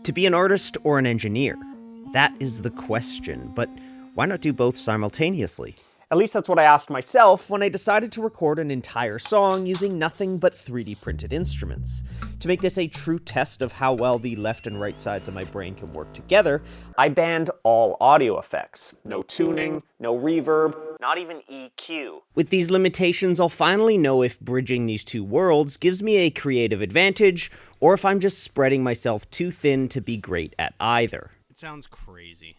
To be an artist or an engineer? That is the question, but why not do both simultaneously? At least that's what I asked myself when I decided to record an entire song using nothing but 3D printed instruments. To make this a true test of how well the left and right sides of my brain can work together, I banned all audio effects. No tuning, no reverb, not even EQ. With these limitations, I'll finally know if bridging these two worlds gives me a creative advantage, or if I'm just spreading myself too thin to be great at either. It sounds crazy.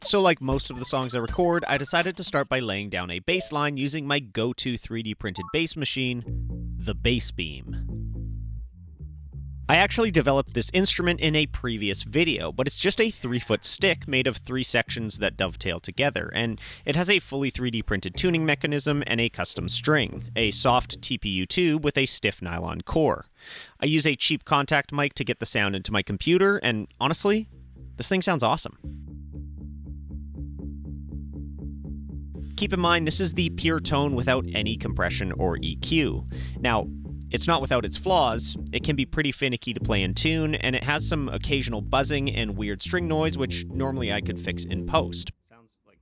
So like most of the songs I record, I decided to start by laying down a bass line using my go-to 3D printed bass machine, the Bass Beam. I actually developed this instrument in a previous video, but it's just a 3-foot stick made of 3 sections that dovetail together, and it has a fully 3D printed tuning mechanism and a custom string, a soft TPU tube with a stiff nylon core. I use a cheap contact mic to get the sound into my computer, and honestly, this thing sounds awesome. Keep in mind, this is the pure tone without any compression or EQ. Now, it's not without its flaws. It can be pretty finicky to play in tune, and it has some occasional buzzing and weird string noise, which normally I could fix in post. Sounds like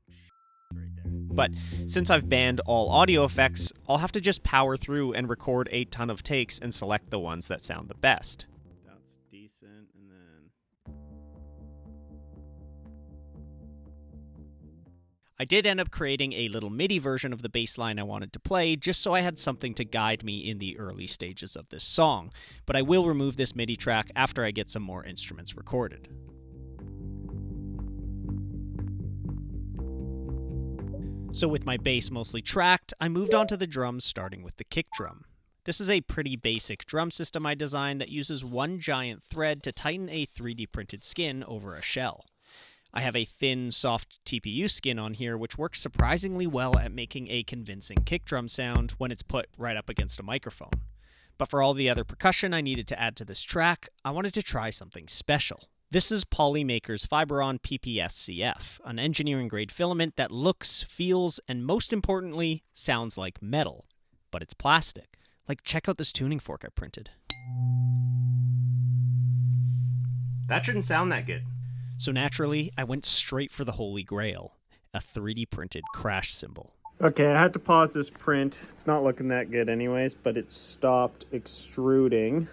right there. But since I've banned all audio effects, I'll have to just power through and record a ton of takes and select the ones that sound the best. That's decent, and then I did end up creating a little MIDI version of the bass line I wanted to play, just so I had something to guide me in the early stages of this song, but I will remove this MIDI track after I get some more instruments recorded. So with my bass mostly tracked, I moved on to the drums, starting with the kick drum. This is a pretty basic drum system I designed that uses one giant thread to tighten a 3D printed skin over a shell. I have a thin, soft TPU skin on here, which works surprisingly well at making a convincing kick drum sound when it's put right up against a microphone. But for all the other percussion I needed to add to this track, I wanted to try something special. This is Polymaker's Fiberon PPS-CF, an engineering-grade filament that looks, feels, and most importantly, sounds like metal. But it's plastic. Like, check out this tuning fork I printed. that shouldn't sound that good. So naturally, I went straight for the holy grail, a 3D printed crash cymbal. Okay, I had to pause this print. It's not looking that good anyways, but it stopped extruding.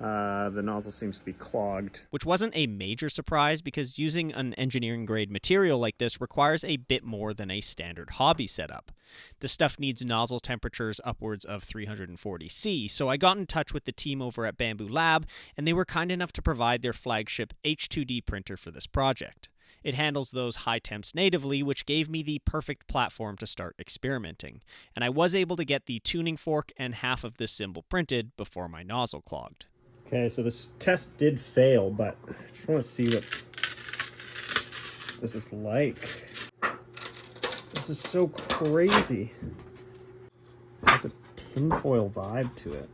The nozzle seems to be clogged. Which wasn't a major surprise because using an engineering-grade material like this requires a bit more than a standard hobby setup. The stuff needs nozzle temperatures upwards of 340 C, so I got in touch with the team over at Bambu Lab, and they were kind enough to provide their flagship H2D printer for this project. It handles those high temps natively, which gave me the perfect platform to start experimenting, and I was able to get the tuning fork and half of this cymbal printed before my nozzle clogged. Okay, so this test did fail, but I just want to see what this is like. This is so crazy. It has a tinfoil vibe to it.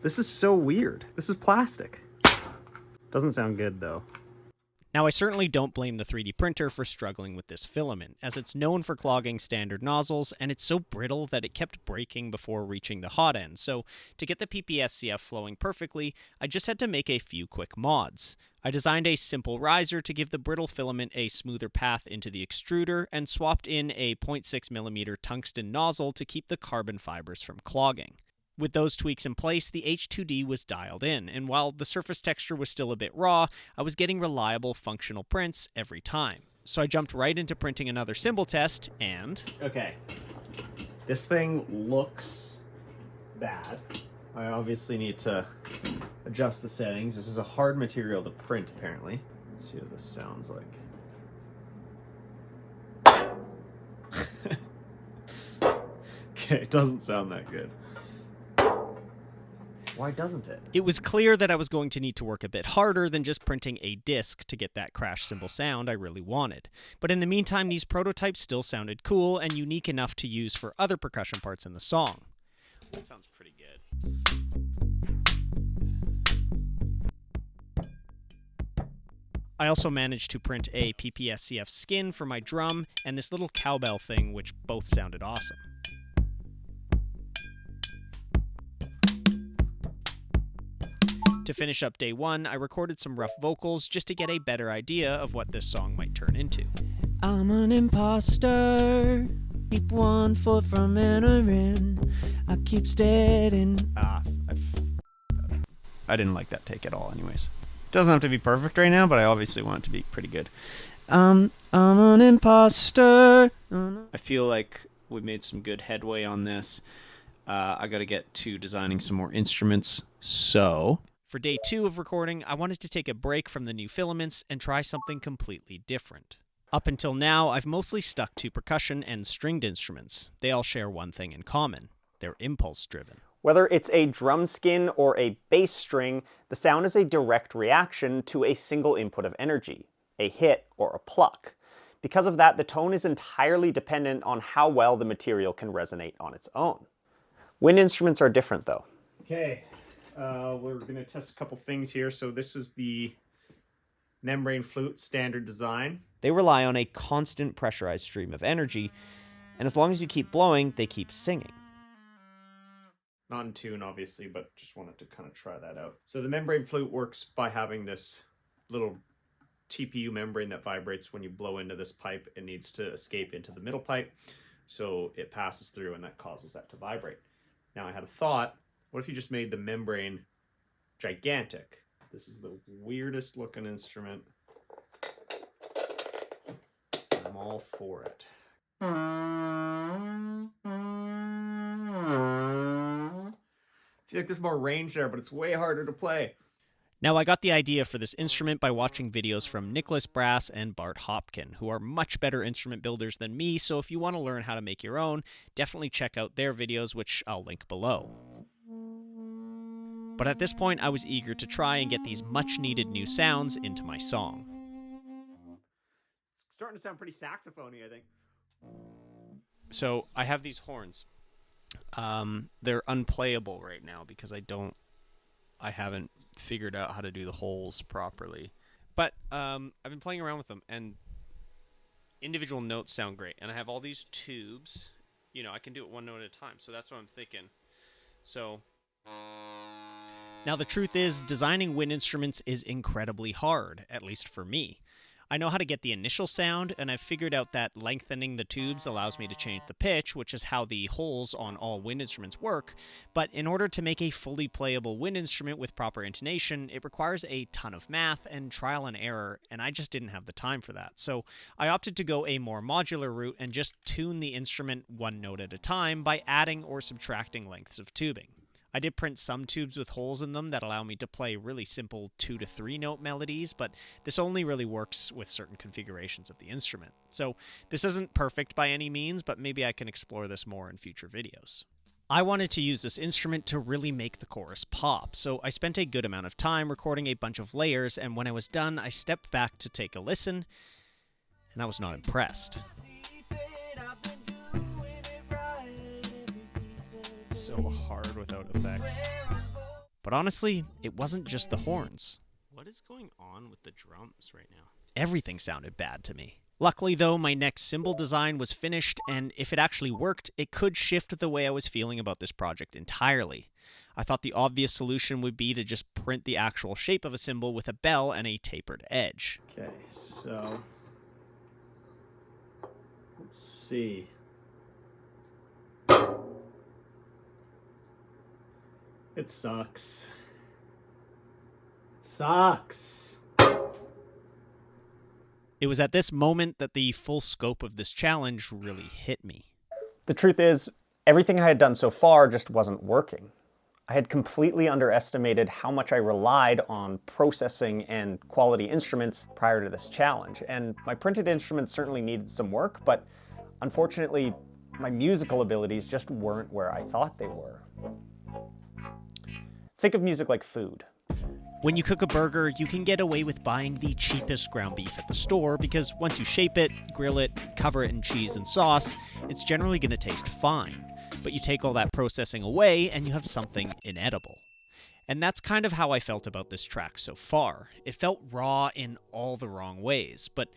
This is so weird. This is plastic. Doesn't sound good, though. Now, I certainly don't blame the 3D printer for struggling with this filament, as it's known for clogging standard nozzles, and it's so brittle that it kept breaking before reaching the hot end. So, to get the PPS-CF flowing perfectly, I just had to make a few quick mods. I designed a simple riser to give the brittle filament a smoother path into the extruder, and swapped in a 0.6mm tungsten nozzle to keep the carbon fibers from clogging. With those tweaks in place, the H2D was dialed in, and while the surface texture was still a bit raw, I was getting reliable functional prints every time. So I jumped right into printing another cymbal test, and... Okay. This thing looks bad. I obviously need to adjust the settings. This is a hard material to print, apparently. Let's see what this sounds like. Okay, it doesn't sound that good. Why doesn't it? It was clear that I was going to need to work a bit harder than just printing a disc to get that crash cymbal sound I really wanted. But in the meantime, these prototypes still sounded cool and unique enough to use for other percussion parts in the song. That sounds pretty good. I also managed to print a PPS-CF skin for my drum and this little cowbell thing, which both sounded awesome. To To finish up day 1, I recorded some rough vocals just to get a better idea of what this song might turn into. I'm an imposter, keep 1 foot from entering, I keep steadying. I didn't like that take at all anyways. Doesn't have to be perfect right now, but I obviously want it to be pretty good. I'm an imposter. I feel like we made some good headway on this. I got to get to designing some more instruments. So for day 2 of recording, I wanted to take a break from the new filaments and try something completely different. Up until now, I've mostly stuck to percussion and stringed instruments. They all share one thing in common. They're impulse-driven. Whether it's a drum skin or a bass string, the sound is a direct reaction to a single input of energy, a hit or a pluck. Because of that, the tone is entirely dependent on how well the material can resonate on its own. Wind instruments are different though. Okay, we're going to test a couple things here. So this is the membrane flute standard design. They rely on a constant pressurized stream of energy, and as long as you keep blowing, they keep singing. Not in tune, obviously, but just wanted to kind of try that out. So the membrane flute works by having this little TPU membrane that vibrates when you blow into this pipe. It needs to escape into the middle pipe, so it passes through and that causes that to vibrate. Now I had a thought, what if you just made the membrane gigantic? This is the weirdest looking instrument. I'm all for it. I feel like there's more range there, but it's way harder to play. Now, I got the idea for this instrument by watching videos from Nicholas Brass and Bart Hopkin, who are much better instrument builders than me, so if you want to learn how to make your own, definitely check out their videos, which I'll link below. But at this point, I was eager to try and get these much-needed new sounds into my song. It's starting to sound pretty saxophony, I think. So, I have these horns. They're unplayable right now because I haven't figured out how to do the holes properly. But I've been playing around with them, and individual notes sound great. And I have all these tubes. You know, I can do it one note at a time, so that's what I'm thinking. So now the truth is, designing wind instruments is incredibly hard, at least for me. I know how to get the initial sound, and I've figured out that lengthening the tubes allows me to change the pitch, which is how the holes on all wind instruments work, but in order to make a fully playable wind instrument with proper intonation, it requires a ton of math and trial and error, and I just didn't have the time for that. So I opted to go a more modular route and just tune the instrument one note at a time by adding or subtracting lengths of tubing. I did print some tubes with holes in them that allow me to play really simple 2 to 3 note melodies, but this only really works with certain configurations of the instrument. So this isn't perfect by any means, but maybe I can explore this more in future videos. I wanted to use this instrument to really make the chorus pop, so I spent a good amount of time recording a bunch of layers, and when I was done, I stepped back to take a listen, and I was not impressed. So hard without effects. But honestly, it wasn't just the horns. What is going on with the drums right now? Everything sounded bad to me. Luckily though, my next cymbal design was finished, and if it actually worked, it could shift the way I was feeling about this project entirely. I thought the obvious solution would be to just print the actual shape of a cymbal with a bell and a tapered edge. Okay, so let's see. It sucks. It sucks. It was at this moment that the full scope of this challenge really hit me. The truth is, everything I had done so far just wasn't working. I had completely underestimated how much I relied on processing and quality instruments prior to this challenge, and my printed instruments certainly needed some work, but unfortunately, my musical abilities just weren't where I thought they were. Think of music like food. When you cook a burger, you can get away with buying the cheapest ground beef at the store because once you shape it, grill it, cover it in cheese and sauce, it's generally going to taste fine. But you take all that processing away and you have something inedible. And that's kind of how I felt about this track so far. It felt raw in all the wrong ways, but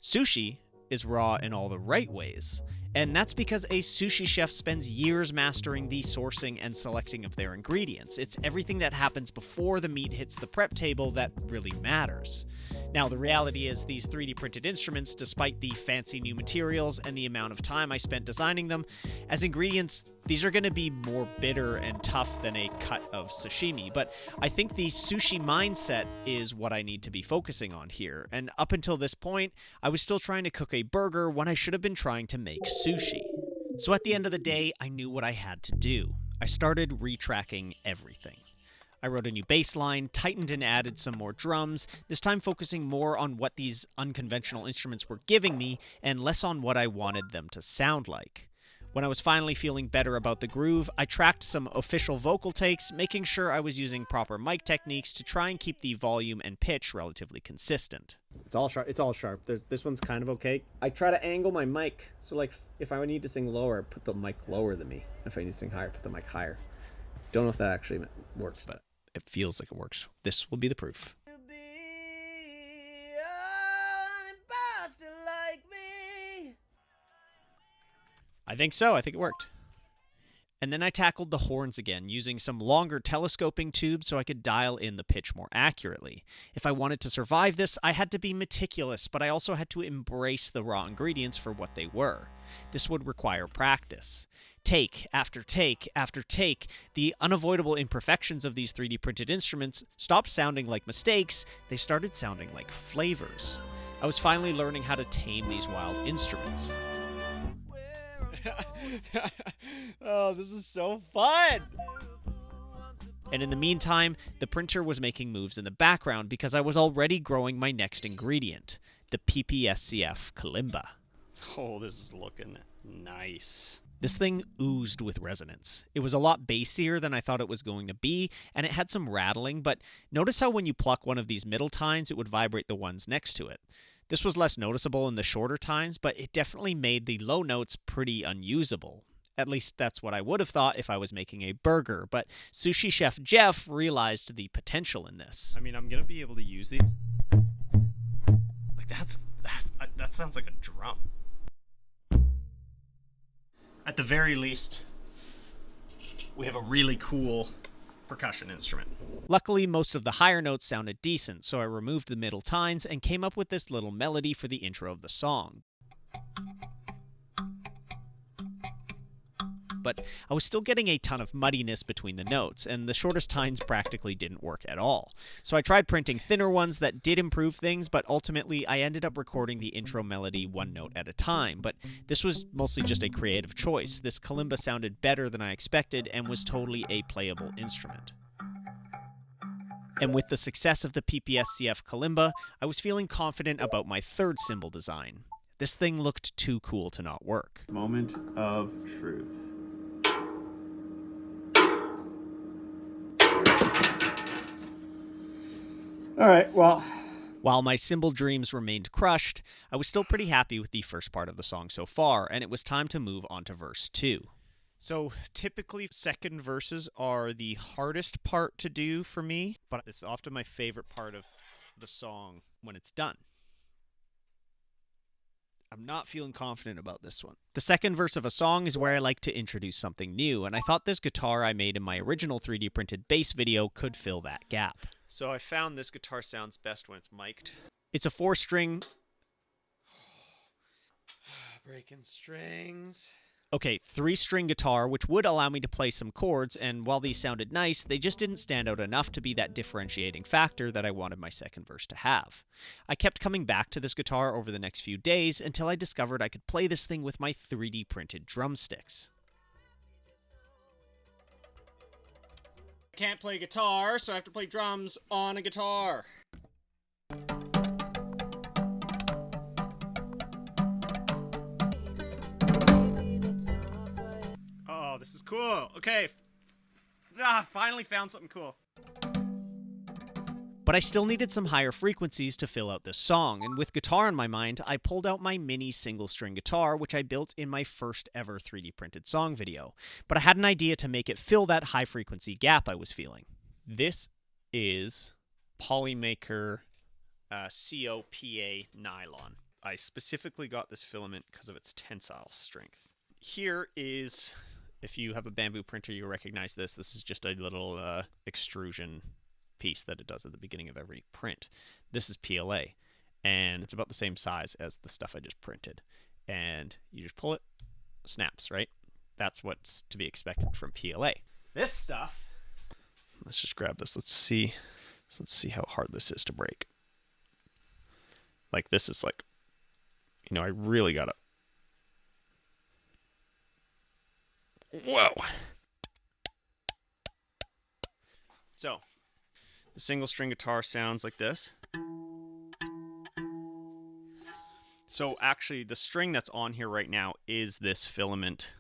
sushi is raw in all the right ways. And that's because a sushi chef spends years mastering the sourcing and selecting of their ingredients. It's everything that happens before the meat hits the prep table that really matters. Now, the reality is these 3D printed instruments, despite the fancy new materials and the amount of time I spent designing them, as ingredients, these are going to be more bitter and tough than a cut of sashimi. But I think the sushi mindset is what I need to be focusing on here. And up until this point, I was still trying to cook a burger when I should have been trying to make sushi. So at the end of the day, I knew what I had to do. I started retracking everything. I wrote a new bass line, tightened and added some more drums, this time focusing more on what these unconventional instruments were giving me and less on what I wanted them to sound like. When I was finally feeling better about the groove, I tracked some official vocal takes, making sure I was using proper mic techniques to try and keep the volume and pitch relatively consistent. It's all sharp. It's all sharp. This one's kind of okay. I try to angle my mic, so like if I need to sing lower, put the mic lower than me. If I need to sing higher, put the mic higher. Don't know if that actually works, but it feels like it works. This will be the proof. I think so. I think it worked. And then I tackled the horns again, using some longer telescoping tubes so I could dial in the pitch more accurately. If I wanted to survive this, I had to be meticulous, but I also had to embrace the raw ingredients for what they were. This would require practice. Take after take after take, the unavoidable imperfections of these 3D printed instruments stopped sounding like mistakes, they started sounding like flavors. I was finally learning how to tame these wild instruments. Oh, this is so fun! And in the meantime, the printer was making moves in the background because I was already growing my next ingredient, the PPSCF kalimba. Oh, this is looking nice. This thing oozed with resonance. It was a lot bassier than I thought it was going to be, and it had some rattling, but notice how when you pluck one of these middle tines, it would vibrate the ones next to it. This was less noticeable in the shorter tines, but it definitely made the low notes pretty unusable. At least that's what I would have thought if I was making a burger, but sushi chef Jeff realized the potential in this. I mean, I'm going to be able to use these. Like, that sounds like a drum. At the very least, we have a really cool percussion instrument. Luckily, most of the higher notes sounded decent, so I removed the middle tines and came up with this little melody for the intro of the song. But I was still getting a ton of muddiness between the notes, and the shortest tines practically didn't work at all. So I tried printing thinner ones that did improve things, but ultimately I ended up recording the intro melody one note at a time. But this was mostly just a creative choice. This kalimba sounded better than I expected and was totally a playable instrument. And with the success of the PPSCF kalimba, I was feeling confident about my third cymbal design. This thing looked too cool to not work. Moment of truth. All right, well. While my cymbal dreams remained crushed, I was still pretty happy with the first part of the song so far, and it was time to move on to verse 2. So typically second verses are the hardest part to do for me, but it's often my favorite part of the song when it's done. I'm not feeling confident about this one. The second verse of a song is where I like to introduce something new, and I thought this guitar I made in my original 3D printed bass video could fill that gap. So I found this guitar sounds best when it's mic'd. It's a 4-string... Breaking strings. Okay, 3-string guitar, which would allow me to play some chords, and while these sounded nice, they just didn't stand out enough to be that differentiating factor that I wanted my second verse to have. I kept coming back to this guitar over the next few days until I discovered I could play this thing with my 3D printed drumsticks. I can't play guitar, so I have to play drums on a guitar. This is cool. Okay. Finally found something cool. But I still needed some higher frequencies to fill out this song, and with guitar in my mind, I pulled out my mini single-string guitar, which I built in my first ever 3D printed song video. But I had an idea to make it fill that high-frequency gap I was feeling. This is Polymaker COPA nylon. I specifically got this filament because of its tensile strength. Here is, if you have a Bambu printer, you'll recognize this. This is just a little extrusion piece that it does at the beginning of every print. This is PLA, and it's about the same size as the stuff I just printed. And you just pull it, snaps, right? That's what's to be expected from PLA. This stuff, let's just grab this. Let's see how hard this is to break. Like, this is like, you know, I really gotta. Whoa. So, the single string guitar sounds like this. So actually, the string that's on here right now is this filament,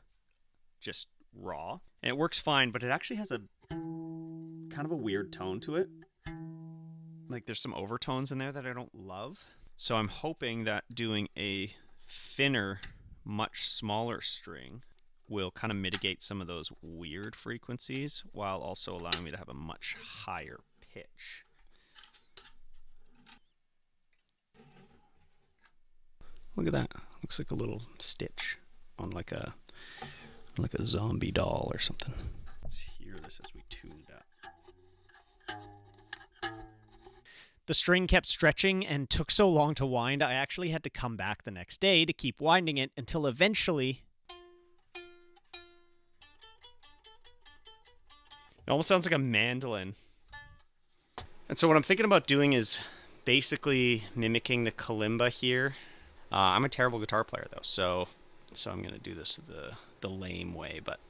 just raw. And it works fine, but it actually has a kind of a weird tone to it. Like, there's some overtones in there that I don't love. So I'm hoping that doing a thinner, much smaller string will kind of mitigate some of those weird frequencies while also allowing me to have a much higher pitch. Look at that. Looks like a little stitch on like a zombie doll or something. Let's hear this as we tune it up. The string kept stretching and took so long to wind, I actually had to come back the next day to keep winding it until eventually... It almost sounds like a mandolin. And so what I'm thinking about doing is basically mimicking the kalimba here. I'm a terrible guitar player though, so I'm gonna do this the lame way, but.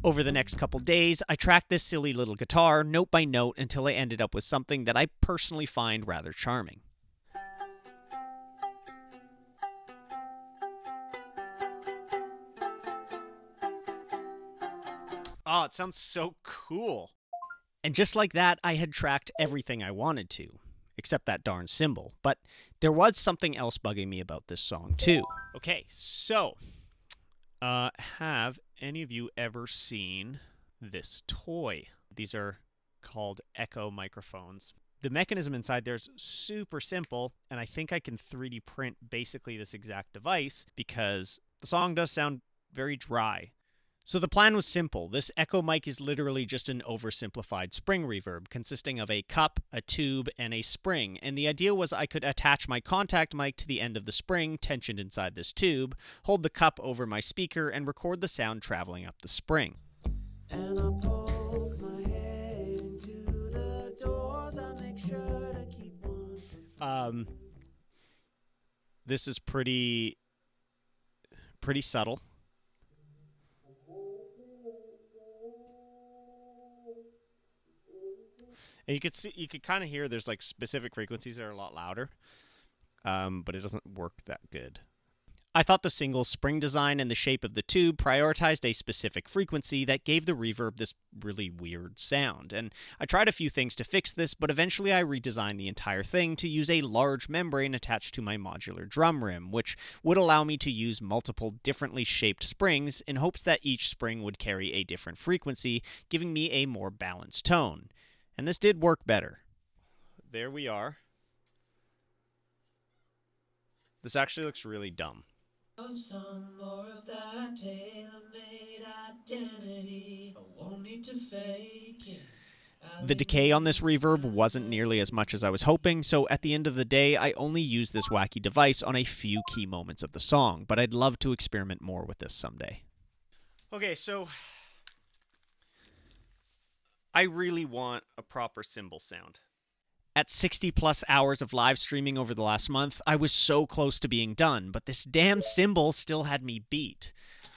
Over the next couple days, I tracked this silly little guitar note by note until I ended up with something that I personally find rather charming. Oh, it sounds so cool. And just like that, I had tracked everything I wanted to, except that darn cymbal. But there was something else bugging me about this song, too. Okay, so, have any of you ever seen this toy? These are called Echo microphones. The mechanism inside there is super simple, and I think I can 3D print basically this exact device because the song does sound very dry. So the plan was simple. This Echo mic is literally just an oversimplified spring reverb consisting of a cup, a tube, and a spring. And the idea was I could attach my contact mic to the end of the spring tensioned inside this tube, hold the cup over my speaker, and record the sound traveling up the spring. And I poke my head into the doors. I make sure to keep one. This is pretty subtle. And you could kind of hear there's like specific frequencies that are a lot louder, but it doesn't work that good. I thought the single spring design and the shape of the tube prioritized a specific frequency that gave the reverb this really weird sound. And I tried a few things to fix this, but eventually I redesigned the entire thing to use a large membrane attached to my modular drum rim, which would allow me to use multiple differently shaped springs in hopes that each spring would carry a different frequency, giving me a more balanced tone. And this did work better. There we are. This actually looks really dumb. Some more of that tailor-made identity. I won't need to fake it. The decay on this reverb wasn't nearly as much as I was hoping, so at the end of the day, I only used this wacky device on a few key moments of the song, but I'd love to experiment more with this someday. Okay, so I really want a proper cymbal sound. At 60 plus hours of live streaming over the last month, I was so close to being done, but this damn cymbal still had me beat.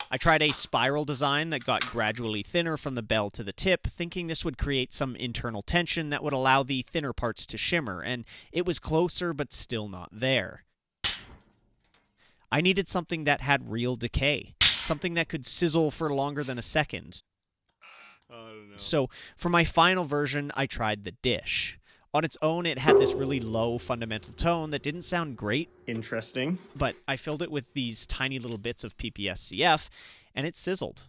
I tried a spiral design that got gradually thinner from the bell to the tip, thinking this would create some internal tension that would allow the thinner parts to shimmer, and it was closer but still not there. I needed something that had real decay, something that could sizzle for longer than a second. So for my final version, I tried the dish. On its own, it had this really low fundamental tone that didn't sound great. Interesting. But I filled it with these tiny little bits of PPSCF, and it sizzled.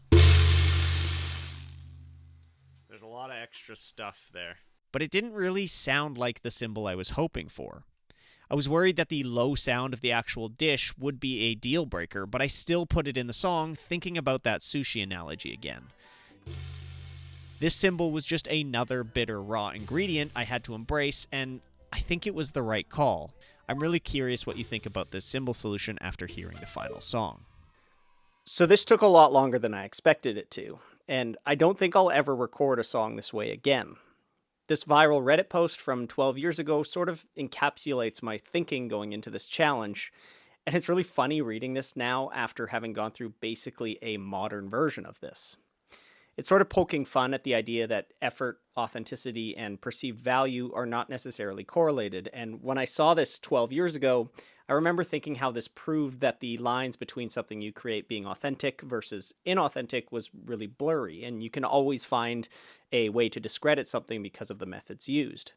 There's a lot of extra stuff there. But it didn't really sound like the cymbal I was hoping for. I was worried that the low sound of the actual dish would be a deal breaker, but I still put it in the song, thinking about that sushi analogy again. This cymbal was just another bitter raw ingredient I had to embrace, and I think it was the right call. I'm really curious what you think about this cymbal solution after hearing the final song. So this took a lot longer than I expected it to, and I don't think I'll ever record a song this way again. This viral Reddit post from 12 years ago sort of encapsulates my thinking going into this challenge, and it's really funny reading this now after having gone through basically a modern version of this. It's sort of poking fun at the idea that effort, authenticity, and perceived value are not necessarily correlated, and when I saw this 12 years ago, I remember thinking how this proved that the lines between something you create being authentic versus inauthentic was really blurry, and you can always find a way to discredit something because of the methods used.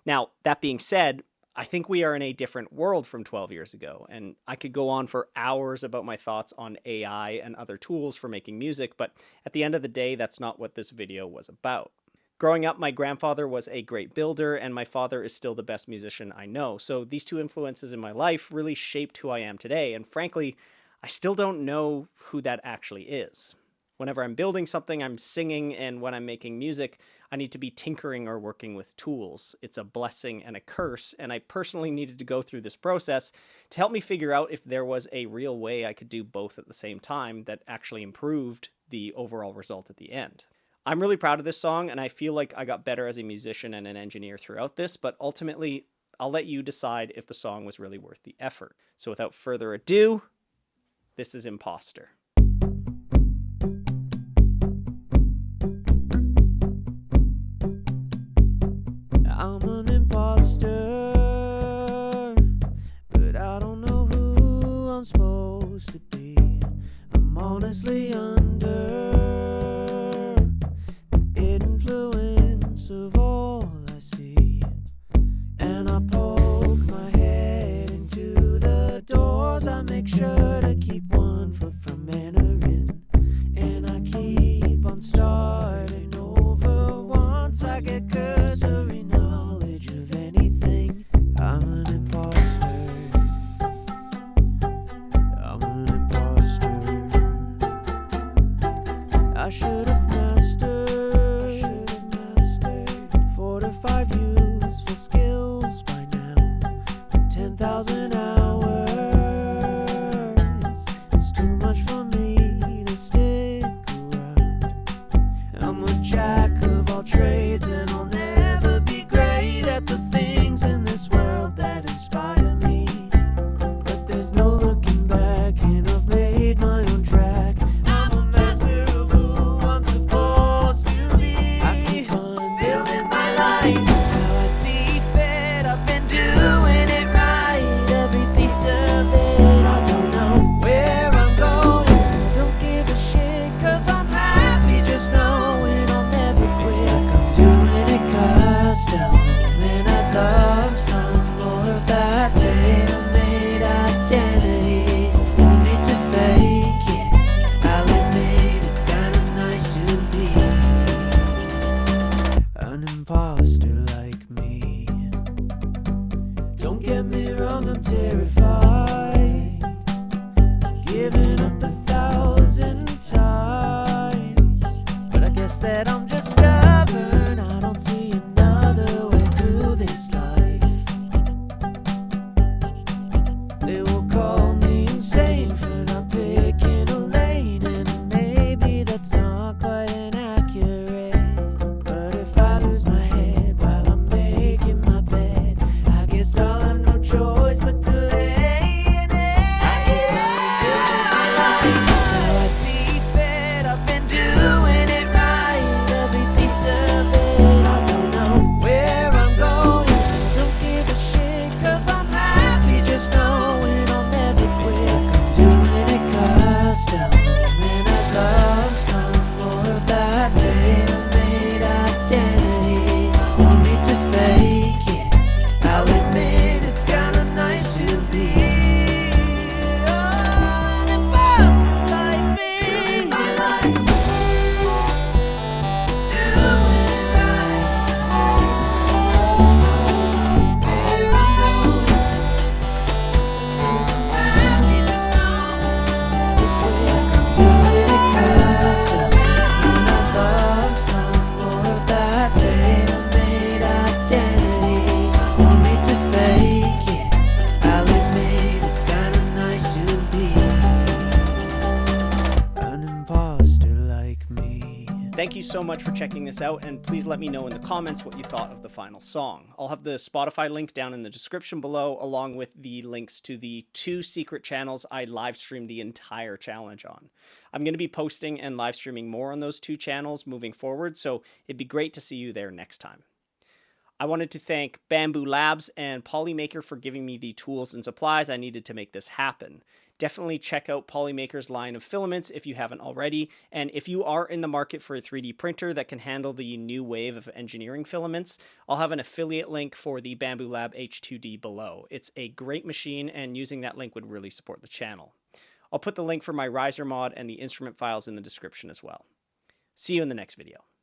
Now, that being said, I think we are in a different world from 12 years ago, and I could go on for hours about my thoughts on AI and other tools for making music, but at the end of the day, that's not what this video was about. Growing up, my grandfather was a great builder, and my father is still the best musician I know. So these two influences in my life really shaped who I am today, and frankly, I still don't know who that actually is. Whenever I'm building something, I'm singing, and when I'm making music, I need to be tinkering or working with tools. It's a blessing and a curse, and I personally needed to go through this process to help me figure out if there was a real way I could do both at the same time that actually improved the overall result at the end. I'm really proud of this song, and I feel like I got better as a musician and an engineer throughout this, but ultimately, I'll let you decide if the song was really worth the effort. So without further ado, this is Imposter. I'm an imposter, but I don't know who I'm supposed to be. I'm honestly under the influence of all I see, and I poke my head into the doors. I make sure to keep 1 foot from entering, and I keep on starting over once I get cursory knowledge of anything. I'm an imposter. I'm an imposter. I should have mastered 4 to 5 useful skills by now. But 10,000 hours is too much for me to stick around. I'm a jack of all trades, and I'll never be great at the things in this world that inspire me. But there's no looking back, and I've made my own track. I'm a master of who I'm supposed to be. I keep on building my life how I see fit. I've been doing it right, every piece of it. I don't know where I'm going, I don't give a shit, 'cause I'm happy just knowing I'll never quit. It's like I'm doing it custom, and I'd love some more of that tailor-made identity. I won't need to fake it, I'll admit it's kinda nice to be an imposter like me. Don't get me wrong, I'm terrified. I've given up 1,000 times, but I guess that I'm just stubborn. I don't see another way through this life. They will call me insane for not picking a lane, and maybe that's not quite inaccurate. But if I lose my head while I'm making my bed, I guess I'll have no choice but to lay in it. I keep on building my life how I see fit. I've been doing it right, every piece Thank you so much for checking this out, and please let me know in the comments what you thought of the final song. I'll have the Spotify link down in the description below, along with the links to the 2 secret channels I live streamed the entire challenge on. I'm going to be posting and live streaming more on those 2 channels moving forward, so it'd be great to see you there next time. I wanted to thank Bambu Labs and Polymaker for giving me the tools and supplies I needed to make this happen. Definitely check out Polymaker's line of filaments if you haven't already, and if you are in the market for a 3D printer that can handle the new wave of engineering filaments, I'll have an affiliate link for the Bambu Lab H2D below. It's a great machine, and using that link would really support the channel. I'll put the link for my riser mod and the instrument files in the description as well. See you in the next video.